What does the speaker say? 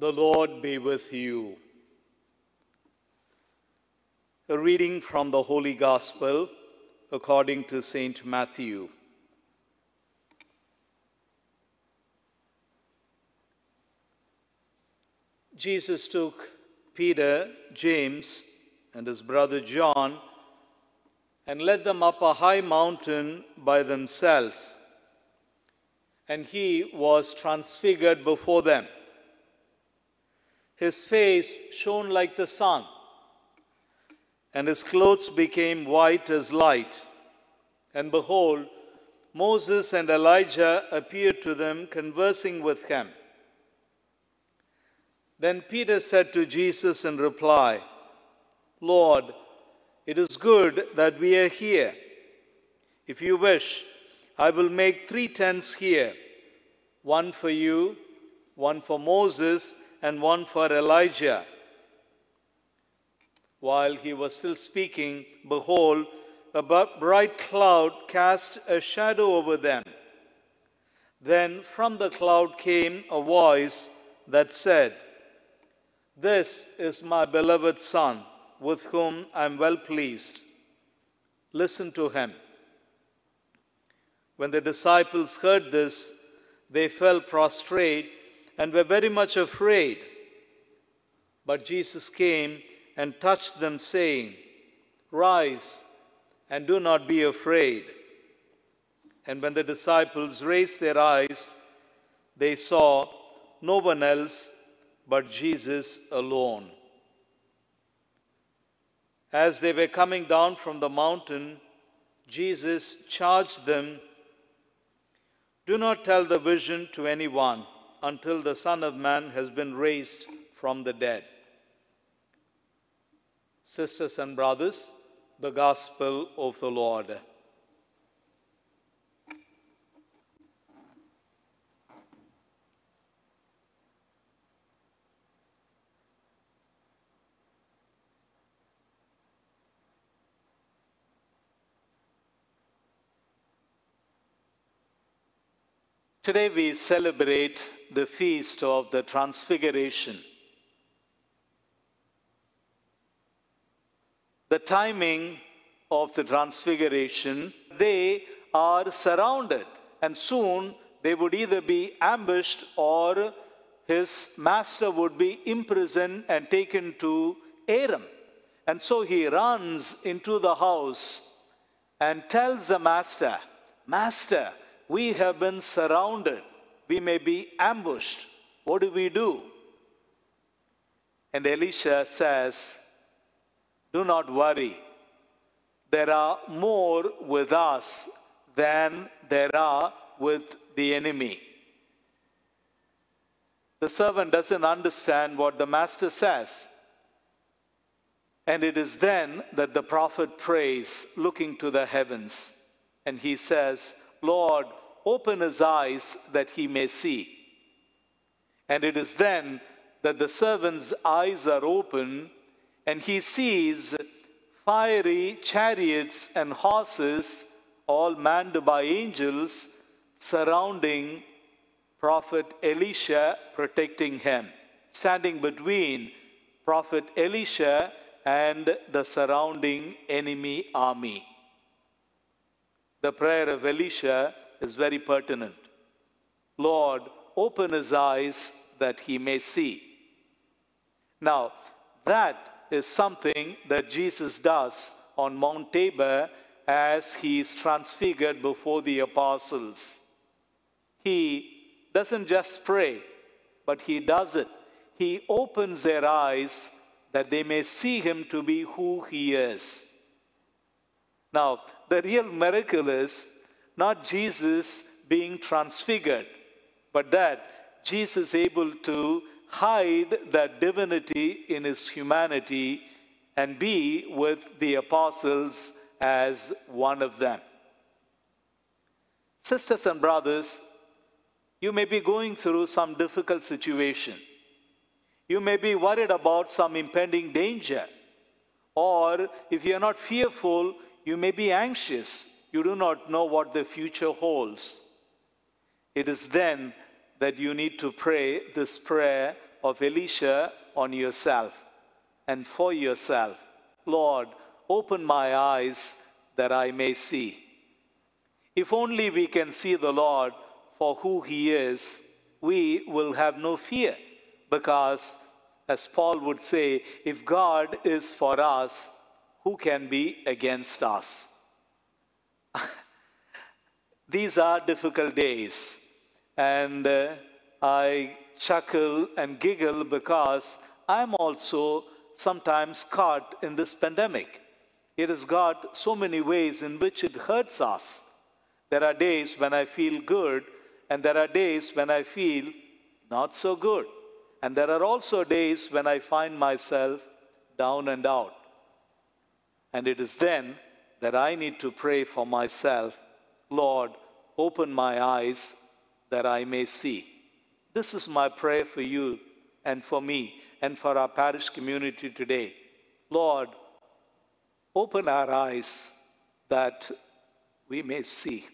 The Lord be with you. A reading from the Holy Gospel according to Saint Matthew. Jesus took Peter, James, and his brother John and led them up a high mountain by themselves, and he was transfigured before them. His face shone like the sun, and his clothes became white as light. And behold, Moses and Elijah appeared to them, conversing with him. Then Peter said to Jesus in reply, "Lord, it is good that we are here. If you wish, I will make 3 tents here, one for you, one for Moses, and one for Elijah." While he was still speaking, behold, a bright cloud cast a shadow over them. Then from the cloud came a voice that said, "This is my beloved Son, with whom I am well pleased. Listen to him." When the disciples heard this, they fell prostrate and were very much afraid. But Jesus came and touched them, saying, "Rise, and do not be afraid." And when the disciples raised their eyes, they saw no one else but Jesus alone. As they were coming down from the mountain, Jesus charged them, "Do not tell the vision to anyone until the Son of Man has been raised from the dead." Sisters and brothers, the Gospel of the Lord. Today we celebrate the feast of the Transfiguration. The timing of the Transfiguration, they are surrounded, and soon they would either be ambushed or his master would be imprisoned and taken to Aram. And so he runs into the house and tells the master, "Master, we have been surrounded. We may be ambushed. What do we do?" And Elisha says, "Do not worry. There are more with us than there are with the enemy." The servant doesn't understand what the master says. And it is then that the prophet prays, looking to the heavens. And he says, "Lord, open his eyes that he may see." And it is then that the servant's eyes are open, and he sees fiery chariots and horses, all manned by angels, surrounding Prophet Elisha, protecting him, standing between Prophet Elisha and the surrounding enemy army. The prayer of Elisha is very pertinent. "Lord, open his eyes that he may see." Now, that is something that Jesus does on Mount Tabor as he is transfigured before the apostles. He doesn't just pray, but he does it. He opens their eyes that they may see him to be who he is. Now, the real miracle is not Jesus being transfigured, but that Jesus is able to hide that divinity in his humanity and be with the apostles as one of them. Sisters and brothers, you may be going through some difficult situation. You may be worried about some impending danger. Or if you are not fearful, you may be anxious. You do not know what the future holds. It is then that you need to pray this prayer of Elisha on yourself and for yourself. Lord, open my eyes that I may see. If only we can see the Lord for who He is, we will have no fear. Because, as Paul would say, if God is for us, who can be against us? These are difficult days, and I chuckle and giggle because I'm also sometimes caught in this pandemic. It has got so many ways in which it hurts us. There are days when I feel good, and there are days when I feel not so good. And there are also days when I find myself down and out. And it is then that I need to pray for myself, Lord, open my eyes that I may see. This is my prayer for you and for me and for our parish community today. Lord, open our eyes that we may see.